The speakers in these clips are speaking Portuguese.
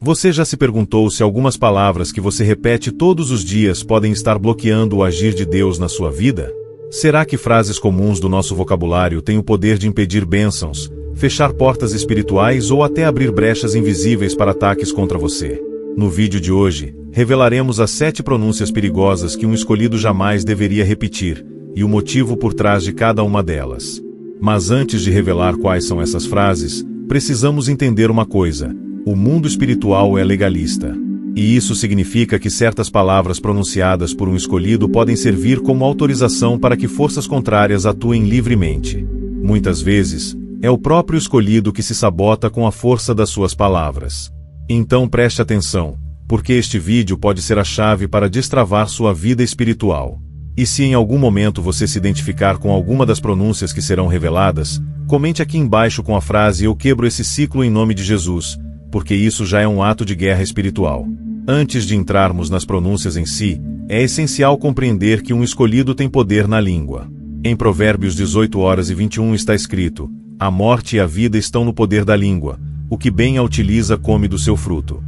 Você já se perguntou se algumas palavras que você repete todos os dias podem estar bloqueando o agir de Deus na sua vida? Será que frases comuns do nosso vocabulário têm o poder de impedir bênçãos, fechar portas espirituais ou até abrir brechas invisíveis para ataques contra você? No vídeo de hoje, revelaremos as 7 pronúncias perigosas que um escolhido jamais deveria repetir, e o motivo por trás de cada uma delas. Mas antes de revelar quais são essas frases, precisamos entender uma coisa: o mundo espiritual é legalista. E isso significa que certas palavras pronunciadas por um escolhido podem servir como autorização para que forças contrárias atuem livremente. Muitas vezes, é o próprio escolhido que se sabota com a força das suas palavras. Então preste atenção, porque este vídeo pode ser a chave para destravar sua vida espiritual. E se em algum momento você se identificar com alguma das pronúncias que serão reveladas, comente aqui embaixo com a frase "Eu quebro esse ciclo em nome de Jesus", porque isso já é um ato de guerra espiritual. Antes de entrarmos nas pronúncias em si, é essencial compreender que um escolhido tem poder na língua. Em Provérbios 18:21 está escrito: "A morte e a vida estão no poder da língua, o que bem a utiliza come do seu fruto."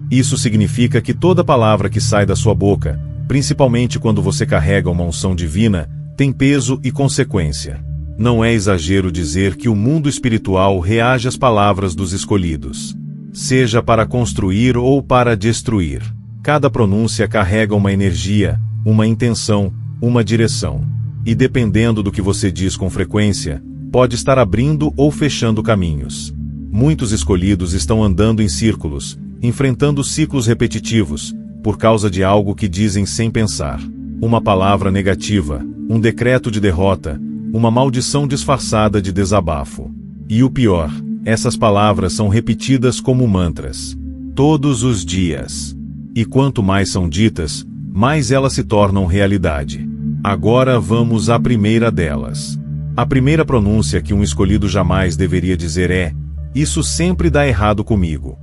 Isso significa que toda palavra que sai da sua boca, principalmente quando você carrega uma unção divina, tem peso e consequência. Não é exagero dizer que o mundo espiritual reage às palavras dos escolhidos. Seja para construir ou para destruir. Cada pronúncia carrega uma energia, uma intenção, uma direção. E dependendo do que você diz com frequência, pode estar abrindo ou fechando caminhos. Muitos escolhidos estão andando em círculos, enfrentando ciclos repetitivos, por causa de algo que dizem sem pensar. Uma palavra negativa, um decreto de derrota, uma maldição disfarçada de desabafo. E o pior, essas palavras são repetidas como mantras, todos os dias. E quanto mais são ditas, mais elas se tornam realidade. Agora vamos à primeira delas. A primeira pronúncia que um escolhido jamais deveria dizer é: "Isso sempre dá errado comigo."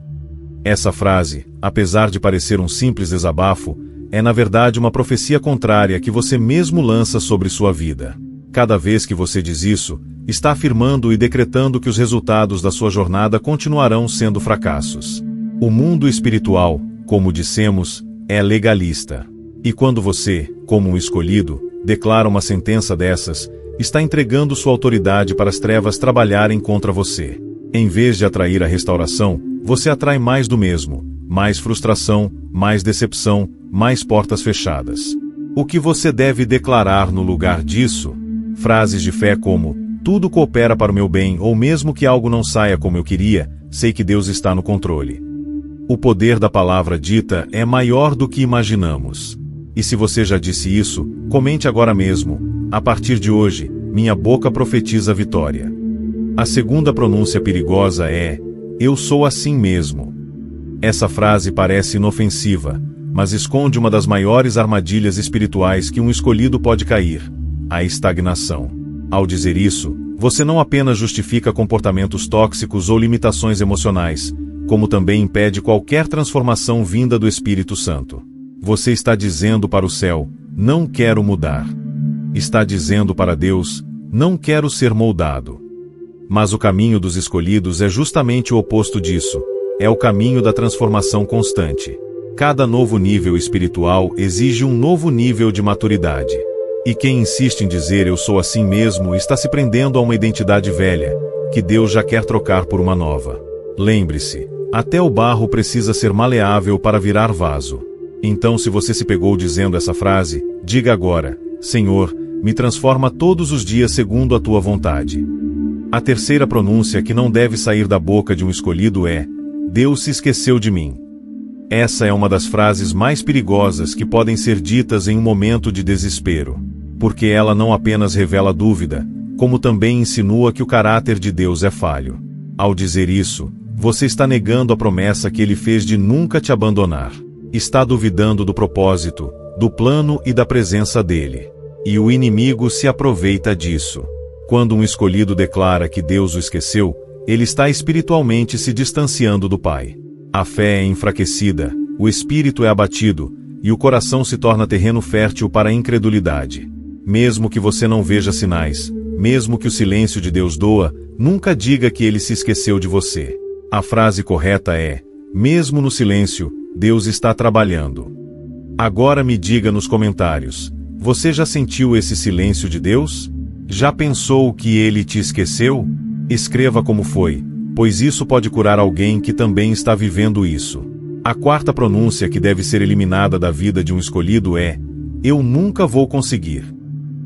Essa frase, apesar de parecer um simples desabafo, é na verdade uma profecia contrária que você mesmo lança sobre sua vida. Cada vez que você diz isso, está afirmando e decretando que os resultados da sua jornada continuarão sendo fracassos. O mundo espiritual, como dissemos, é legalista. E quando você, como um escolhido, declara uma sentença dessas, está entregando sua autoridade para as trevas trabalharem contra você. Em vez de atrair a restauração, você atrai mais do mesmo, mais frustração, mais decepção, mais portas fechadas. O que você deve declarar no lugar disso? Frases de fé como: "Tudo coopera para o meu bem", ou mesmo que algo não saia como eu queria, sei que Deus está no controle. O poder da palavra dita é maior do que imaginamos. E se você já disse isso, comente agora mesmo: "A partir de hoje, minha boca profetiza vitória." A segunda pronúncia perigosa é: "Eu sou assim mesmo." Essa frase parece inofensiva, mas esconde uma das maiores armadilhas espirituais que um escolhido pode cair: a estagnação. Ao dizer isso, você não apenas justifica comportamentos tóxicos ou limitações emocionais, como também impede qualquer transformação vinda do Espírito Santo. Você está dizendo para o céu: "Não quero mudar." Está dizendo para Deus: "Não quero ser moldado." Mas o caminho dos escolhidos é justamente o oposto disso. É o caminho da transformação constante. Cada novo nível espiritual exige um novo nível de maturidade. E quem insiste em dizer "eu sou assim mesmo" está se prendendo a uma identidade velha, que Deus já quer trocar por uma nova. Lembre-se, até o barro precisa ser maleável para virar vaso. Então, se você se pegou dizendo essa frase, diga agora: "Senhor, me transforma todos os dias segundo a tua vontade." A terceira pronúncia que não deve sair da boca de um escolhido é: "Deus se esqueceu de mim." Essa é uma das frases mais perigosas que podem ser ditas em um momento de desespero. Porque ela não apenas revela dúvida, como também insinua que o caráter de Deus é falho. Ao dizer isso, você está negando a promessa que Ele fez de nunca te abandonar. Está duvidando do propósito, do plano e da presença dEle. E o inimigo se aproveita disso. Quando um escolhido declara que Deus o esqueceu, ele está espiritualmente se distanciando do Pai. A fé é enfraquecida, o espírito é abatido, e o coração se torna terreno fértil para a incredulidade. Mesmo que você não veja sinais, mesmo que o silêncio de Deus doa, nunca diga que Ele se esqueceu de você. A frase correta é: Mesmo no silêncio, Deus está trabalhando. Agora me diga nos comentários, você já sentiu esse silêncio de Deus? Já pensou que Ele te esqueceu? Escreva como foi, pois isso pode curar alguém que também está vivendo isso. A quarta pronúncia que deve ser eliminada da vida de um escolhido é: eu nunca vou conseguir.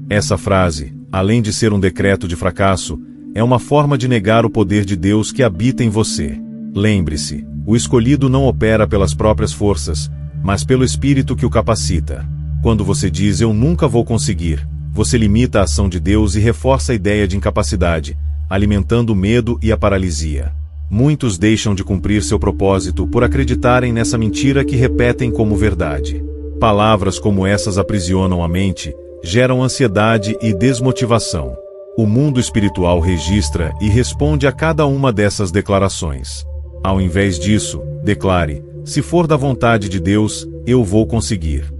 Essa frase, além de ser um decreto de fracasso, é uma forma de negar o poder de Deus que habita em você. Lembre-se, o escolhido não opera pelas próprias forças, mas pelo Espírito que o capacita. Quando você diz eu nunca vou conseguir, você limita a ação de Deus e reforça a ideia de incapacidade, alimentando o medo e a paralisia. Muitos deixam de cumprir seu propósito por acreditarem nessa mentira que repetem como verdade. Palavras como essas aprisionam a mente, geram ansiedade e desmotivação. O mundo espiritual registra e responde a cada uma dessas declarações. Ao invés disso, declare: se for da vontade de Deus, eu vou conseguir.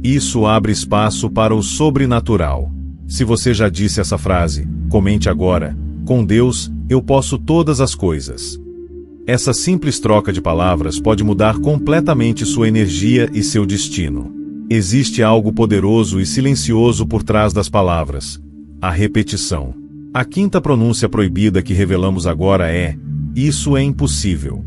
Isso abre espaço para o sobrenatural. Se você já disse essa frase, comente agora: com Deus, eu posso todas as coisas. Essa simples troca de palavras pode mudar completamente sua energia e seu destino. Existe algo poderoso e silencioso por trás das palavras: a repetição. A quinta pronúncia proibida que revelamos agora é: isso é impossível.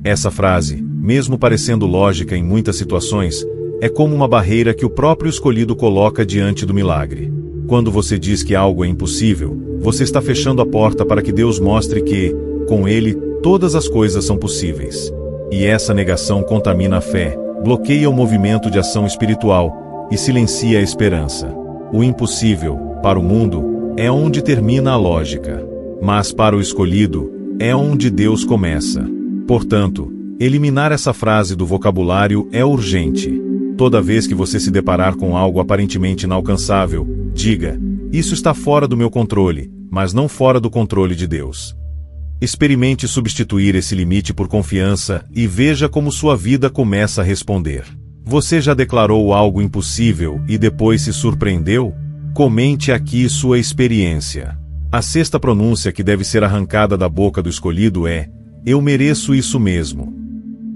Essa frase, mesmo parecendo lógica em muitas situações, é como uma barreira que o próprio escolhido coloca diante do milagre. Quando você diz que algo é impossível, você está fechando a porta para que Deus mostre que, com Ele, todas as coisas são possíveis. E essa negação contamina a fé, bloqueia o movimento de ação espiritual e silencia a esperança. O impossível, para o mundo, é onde termina a lógica. Mas para o escolhido, é onde Deus começa. Portanto, eliminar essa frase do vocabulário é urgente. Toda vez que você se deparar com algo aparentemente inalcançável, diga: isso está fora do meu controle, mas não fora do controle de Deus. Experimente substituir esse limite por confiança e veja como sua vida começa a responder. Você já declarou algo impossível e depois se surpreendeu? Comente aqui sua experiência. A sexta pronúncia que deve ser arrancada da boca do escolhido é: eu mereço isso mesmo.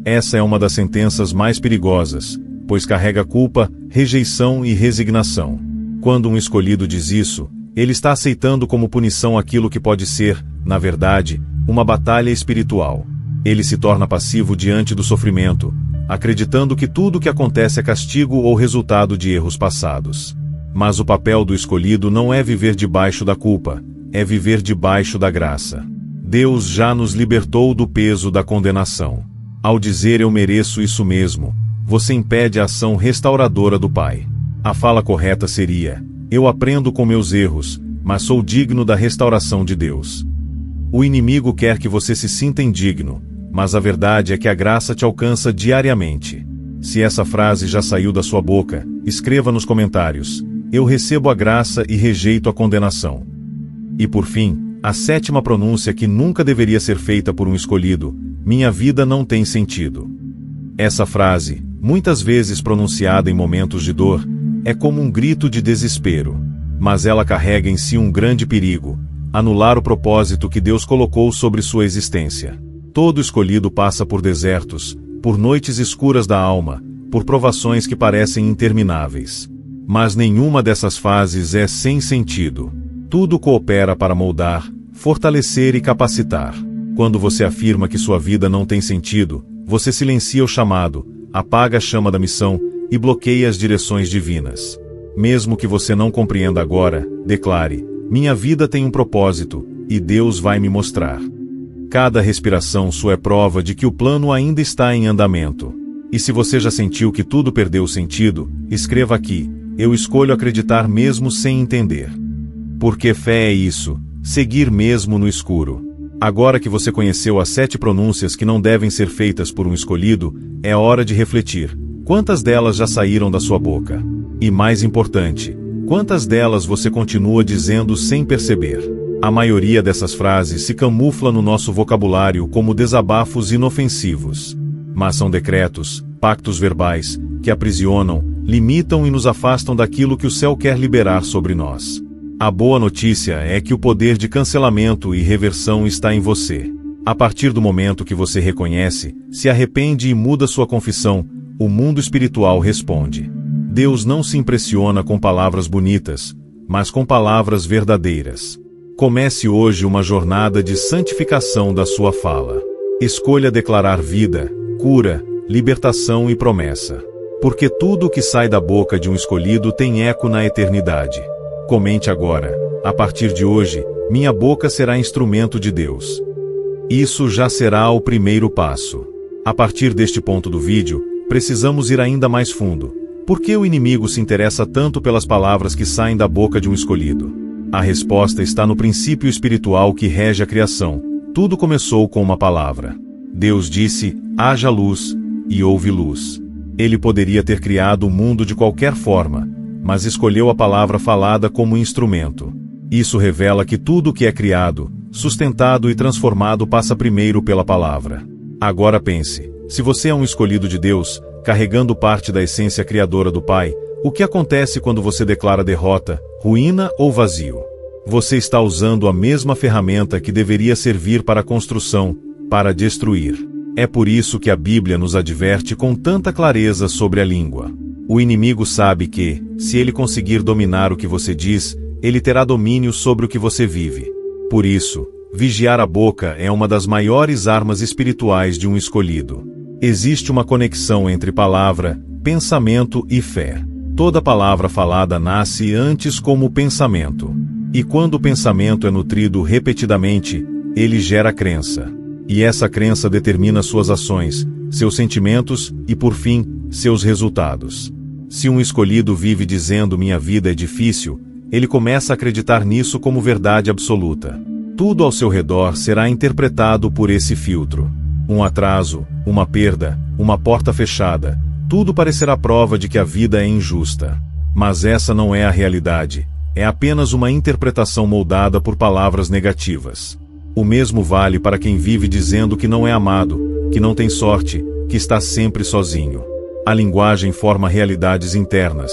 Essa é uma das sentenças mais perigosas, pois carrega culpa, rejeição e resignação. Quando um escolhido diz isso, ele está aceitando como punição aquilo que pode ser, na verdade, uma batalha espiritual. Ele se torna passivo diante do sofrimento, acreditando que tudo o que acontece é castigo ou resultado de erros passados. Mas o papel do escolhido não é viver debaixo da culpa, é viver debaixo da graça. Deus já nos libertou do peso da condenação. Ao dizer eu mereço isso mesmo, você impede a ação restauradora do Pai. A fala correta seria: eu aprendo com meus erros, mas sou digno da restauração de Deus. O inimigo quer que você se sinta indigno, mas a verdade é que a graça te alcança diariamente. Se essa frase já saiu da sua boca, escreva nos comentários: eu recebo a graça e rejeito a condenação. E por fim, a sétima pronúncia que nunca deveria ser feita por um escolhido: minha vida não tem sentido. Essa frase, muitas vezes pronunciada em momentos de dor, é como um grito de desespero. Mas ela carrega em si um grande perigo: anular o propósito que Deus colocou sobre sua existência. Todo escolhido passa por desertos, por noites escuras da alma, por provações que parecem intermináveis. Mas nenhuma dessas fases é sem sentido. Tudo coopera para moldar, fortalecer e capacitar. Quando você afirma que sua vida não tem sentido, você silencia o chamado, apaga a chama da missão e bloqueia as direções divinas. Mesmo que você não compreenda agora, declare: minha vida tem um propósito, e Deus vai me mostrar. Cada respiração sua é prova de que o plano ainda está em andamento. E se você já sentiu que tudo perdeu sentido, escreva aqui: eu escolho acreditar mesmo sem entender. Porque fé é isso, seguir mesmo no escuro. Agora que você conheceu as 7 pronúncias que não devem ser feitas por um escolhido, é hora de refletir: quantas delas já saíram da sua boca? E mais importante, quantas delas você continua dizendo sem perceber? A maioria dessas frases se camufla no nosso vocabulário como desabafos inofensivos. Mas são decretos, pactos verbais, que aprisionam, limitam e nos afastam daquilo que o céu quer liberar sobre nós. A boa notícia é que o poder de cancelamento e reversão está em você. A partir do momento que você reconhece, se arrepende e muda sua confissão, o mundo espiritual responde. Deus não se impressiona com palavras bonitas, mas com palavras verdadeiras. Comece hoje uma jornada de santificação da sua fala. Escolha declarar vida, cura, libertação e promessa. Porque tudo o que sai da boca de um escolhido tem eco na eternidade. Comente agora: a partir de hoje, minha boca será instrumento de Deus. Isso já será o primeiro passo. A partir deste ponto do vídeo, precisamos ir ainda mais fundo. Por que o inimigo se interessa tanto pelas palavras que saem da boca de um escolhido? A resposta está no princípio espiritual que rege a criação. Tudo começou com uma palavra. Deus disse: haja luz, e houve luz. Ele poderia ter criado o mundo de qualquer forma, mas escolheu a palavra falada como instrumento. Isso revela que tudo o que é criado, sustentado e transformado passa primeiro pela palavra. Agora pense, se você é um escolhido de Deus, carregando parte da essência criadora do Pai, o que acontece quando você declara derrota, ruína ou vazio? Você está usando a mesma ferramenta que deveria servir para a construção, para destruir. É por isso que a Bíblia nos adverte com tanta clareza sobre a língua. O inimigo sabe que, se ele conseguir dominar o que você diz, ele terá domínio sobre o que você vive. Por isso, vigiar a boca é uma das maiores armas espirituais de um escolhido. Existe uma conexão entre palavra, pensamento e fé. Toda palavra falada nasce antes como pensamento. E quando o pensamento é nutrido repetidamente, ele gera crença. E essa crença determina suas ações, seus sentimentos e, por fim, seus resultados. Se um escolhido vive dizendo minha vida é difícil, ele começa a acreditar nisso como verdade absoluta. Tudo ao seu redor será interpretado por esse filtro. Um atraso, uma perda, uma porta fechada, tudo parecerá prova de que a vida é injusta. Mas essa não é a realidade, é apenas uma interpretação moldada por palavras negativas. O mesmo vale para quem vive dizendo que não é amado, que não tem sorte, que está sempre sozinho. A linguagem forma realidades internas,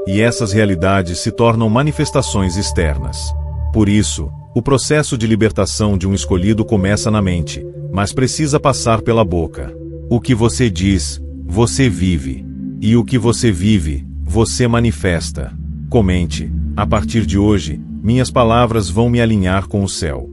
e essas realidades se tornam manifestações externas. Por isso, o processo de libertação de um escolhido começa na mente, mas precisa passar pela boca. O que você diz, você vive. E o que você vive, você manifesta. Comente: a partir de hoje, minhas palavras vão me alinhar com o céu.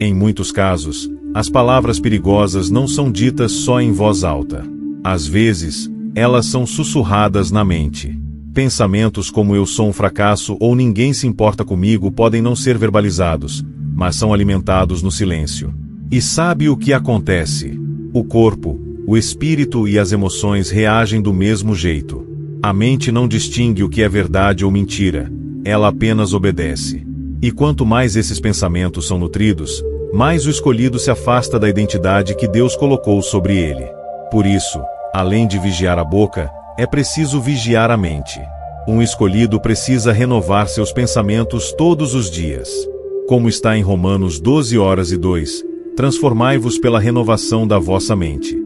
Em muitos casos, as palavras perigosas não são ditas só em voz alta. Às vezes, elas são sussurradas na mente. Pensamentos como eu sou um fracasso ou ninguém se importa comigo podem não ser verbalizados, mas são alimentados no silêncio. E sabe o que acontece? O corpo, o espírito e as emoções reagem do mesmo jeito. A mente não distingue o que é verdade ou mentira, ela apenas obedece. E quanto mais esses pensamentos são nutridos, mais o escolhido se afasta da identidade que Deus colocou sobre ele. Por isso, além de vigiar a boca, é preciso vigiar a mente. Um escolhido precisa renovar seus pensamentos todos os dias. Como está em Romanos 12:2, transformai-vos pela renovação da vossa mente.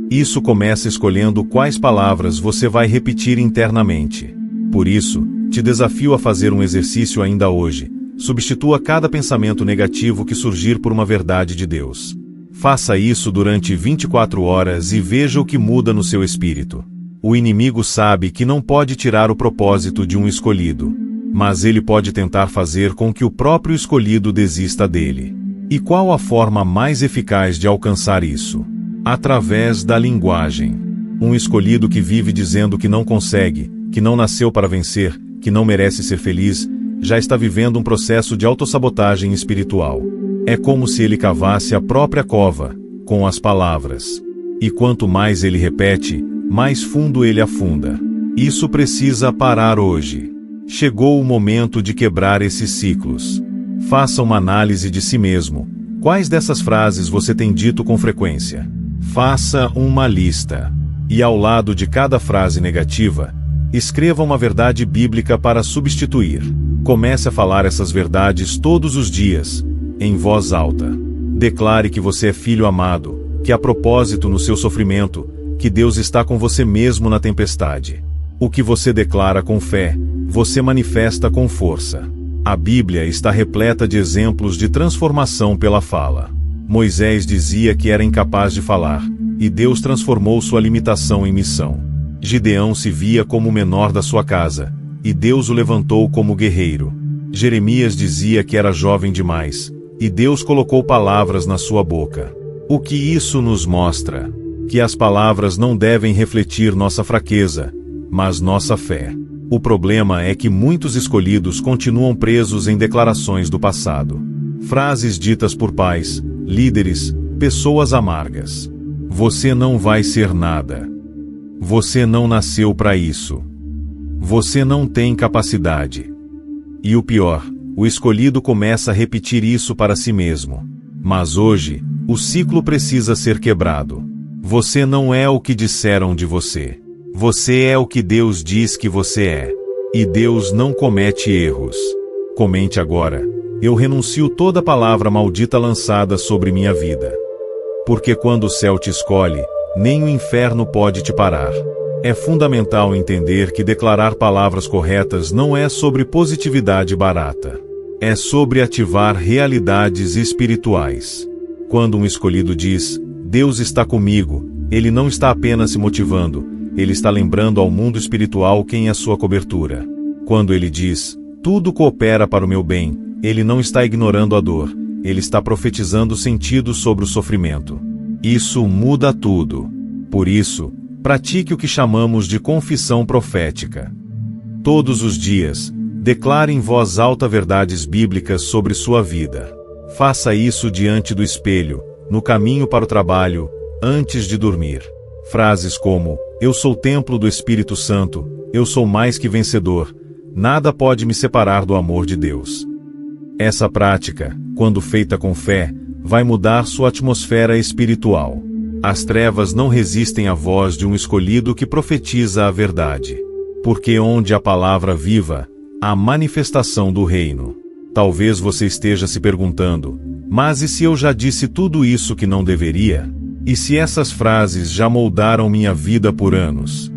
Isso começa escolhendo quais palavras você vai repetir internamente. Por isso, te desafio a fazer um exercício ainda hoje. Substitua cada pensamento negativo que surgir por uma verdade de Deus. Faça isso durante 24 horas e veja o que muda no seu espírito. O inimigo sabe que não pode tirar o propósito de um escolhido, mas ele pode tentar fazer com que o próprio escolhido desista dele. E qual a forma mais eficaz de alcançar isso? Através da linguagem. Um escolhido que vive dizendo que não consegue, que não nasceu para vencer, que não merece ser feliz, já está vivendo um processo de autossabotagem espiritual. É como se ele cavasse a própria cova, com as palavras. E quanto mais ele repete, mais fundo ele afunda. Isso precisa parar hoje. Chegou o momento de quebrar esses ciclos. Faça uma análise de si mesmo. Quais dessas frases você tem dito com frequência? Faça uma lista. E ao lado de cada frase negativa, escreva uma verdade bíblica para substituir. Comece a falar essas verdades todos os dias, em voz alta. Declare que você é filho amado, que há propósito no seu sofrimento, que Deus está com você mesmo na tempestade. O que você declara com fé, você manifesta com força. A Bíblia está repleta de exemplos de transformação pela fala. Moisés dizia que era incapaz de falar, e Deus transformou sua limitação em missão. Gideão se via como o menor da sua casa, e Deus o levantou como guerreiro. Jeremias dizia que era jovem demais, e Deus colocou palavras na sua boca. O que isso nos mostra? Que as palavras não devem refletir nossa fraqueza, mas nossa fé. O problema é que muitos escolhidos continuam presos em declarações do passado. Frases ditas por pais, líderes, pessoas amargas. Você não vai ser nada. Você não nasceu para isso. Você não tem capacidade. E o pior, o escolhido começa a repetir isso para si mesmo. Mas hoje, o ciclo precisa ser quebrado. Você não é o que disseram de você. Você é o que Deus diz que você é. E Deus não comete erros. Comente agora: eu renuncio toda palavra maldita lançada sobre minha vida. Porque quando o céu te escolhe, nem o inferno pode te parar. É fundamental entender que declarar palavras corretas não é sobre positividade barata. É sobre ativar realidades espirituais. Quando um escolhido diz, Deus está comigo, ele não está apenas se motivando, ele está lembrando ao mundo espiritual quem é sua cobertura. Quando ele diz, tudo coopera para o meu bem, ele não está ignorando a dor, ele está profetizando sentido sobre o sofrimento. Isso muda tudo. Por isso, pratique o que chamamos de confissão profética. Todos os dias, declare em voz alta verdades bíblicas sobre sua vida. Faça isso diante do espelho, no caminho para o trabalho, antes de dormir. Frases como, eu sou templo do Espírito Santo, eu sou mais que vencedor, nada pode me separar do amor de Deus. Essa prática, quando feita com fé, vai mudar sua atmosfera espiritual. As trevas não resistem à voz de um escolhido que profetiza a verdade. Porque onde a palavra viva, há manifestação do reino. Talvez você esteja se perguntando, mas e se eu já disse tudo isso que não deveria? E se essas frases já moldaram minha vida por anos?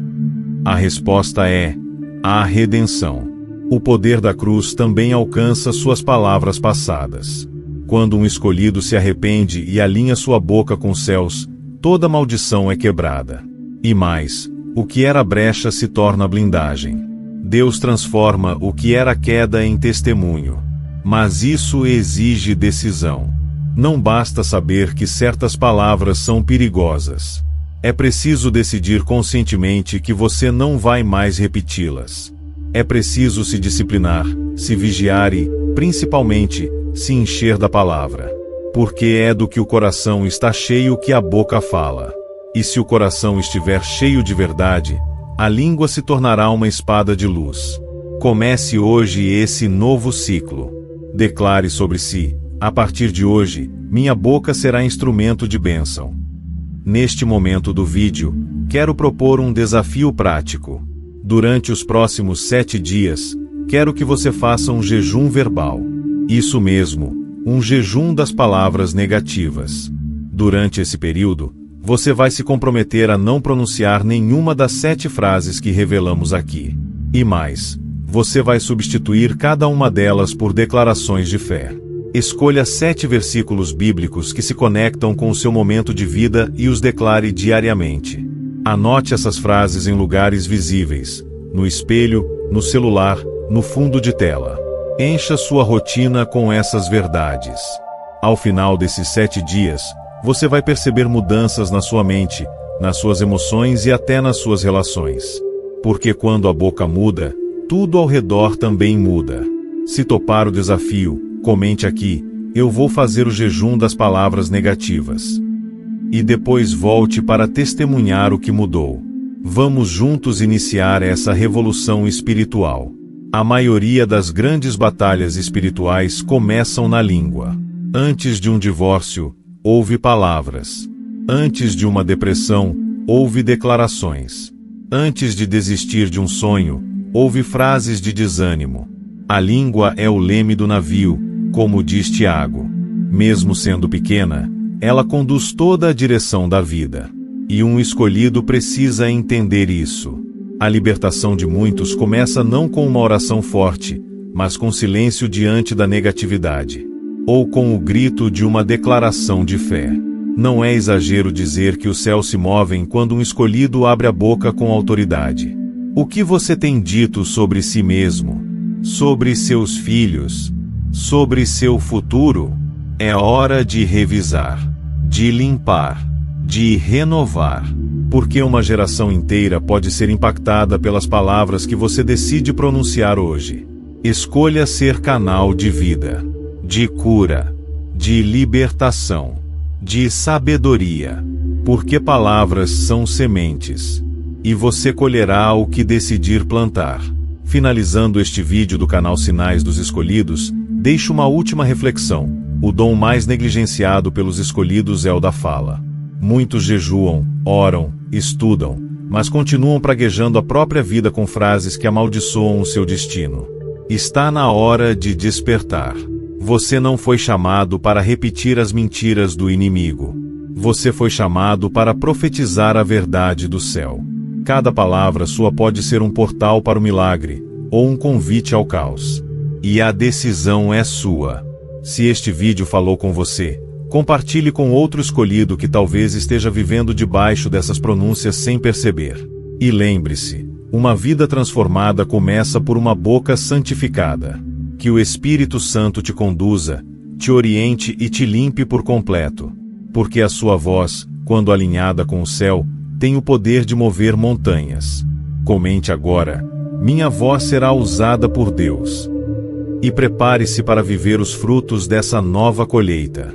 A resposta é: a redenção. O poder da cruz também alcança suas palavras passadas. Quando um escolhido se arrepende e alinha sua boca com os céus, toda maldição é quebrada. E mais, o que era brecha se torna blindagem. Deus transforma o que era queda em testemunho. Mas isso exige decisão. Não basta saber que certas palavras são perigosas. É preciso decidir conscientemente que você não vai mais repeti-las. É preciso se disciplinar, se vigiar e, principalmente, se encher da palavra. Porque é do que o coração está cheio que a boca fala. E se o coração estiver cheio de verdade, a língua se tornará uma espada de luz. Comece hoje esse novo ciclo. Declare sobre si, a partir de hoje, minha boca será instrumento de bênção. Neste momento do vídeo, quero propor um desafio prático. Durante os próximos 7 dias, quero que você faça um jejum verbal. Isso mesmo, um jejum das palavras negativas. Durante esse período, você vai se comprometer a não pronunciar nenhuma das 7 frases que revelamos aqui. E mais, você vai substituir cada uma delas por declarações de fé. Escolha 7 versículos bíblicos que se conectam com o seu momento de vida e os declare diariamente. Anote essas frases em lugares visíveis, no espelho, no celular, no fundo de tela. Encha sua rotina com essas verdades. Ao final desses 7 dias, você vai perceber mudanças na sua mente, nas suas emoções e até nas suas relações. Porque quando a boca muda, tudo ao redor também muda. Se topar o desafio, comente aqui, eu vou fazer o jejum das palavras negativas. E depois volte para testemunhar o que mudou. Vamos juntos iniciar essa revolução espiritual. A maioria das grandes batalhas espirituais começam na língua. Antes de um divórcio, houve palavras. Antes de uma depressão, houve declarações. Antes de desistir de um sonho, houve frases de desânimo. A língua é o leme do navio, como diz Tiago. Mesmo sendo pequena, ela conduz toda a direção da vida. E um escolhido precisa entender isso. A libertação de muitos começa não com uma oração forte, mas com silêncio diante da negatividade. ou com o grito de uma declaração de fé. Não é exagero dizer que os céus se movem quando um escolhido abre a boca com autoridade. O que você tem dito sobre si mesmo, sobre seus filhos, sobre seu futuro? É hora de revisar, de limpar, de renovar, porque uma geração inteira pode ser impactada pelas palavras que você decide pronunciar hoje. Escolha ser canal de vida, de cura, de libertação, de sabedoria, porque palavras são sementes, e você colherá o que decidir plantar. Finalizando este vídeo do canal Sinais dos Escolhidos, deixo uma última reflexão. O dom mais negligenciado pelos escolhidos é o da fala. Muitos jejuam, oram, estudam, mas continuam praguejando a própria vida com frases que amaldiçoam o seu destino. Está na hora de despertar. Você não foi chamado para repetir as mentiras do inimigo. Você foi chamado para profetizar a verdade do céu. Cada palavra sua pode ser um portal para o milagre, ou um convite ao caos. E a decisão é sua. Se este vídeo falou com você, compartilhe com outro escolhido que talvez esteja vivendo debaixo dessas pronúncias sem perceber. E lembre-se, uma vida transformada começa por uma boca santificada. Que o Espírito Santo te conduza, te oriente e te limpe por completo. Porque a sua voz, quando alinhada com o céu, tem o poder de mover montanhas. Comente agora: minha voz será usada por Deus. E prepare-se para viver os frutos dessa nova colheita.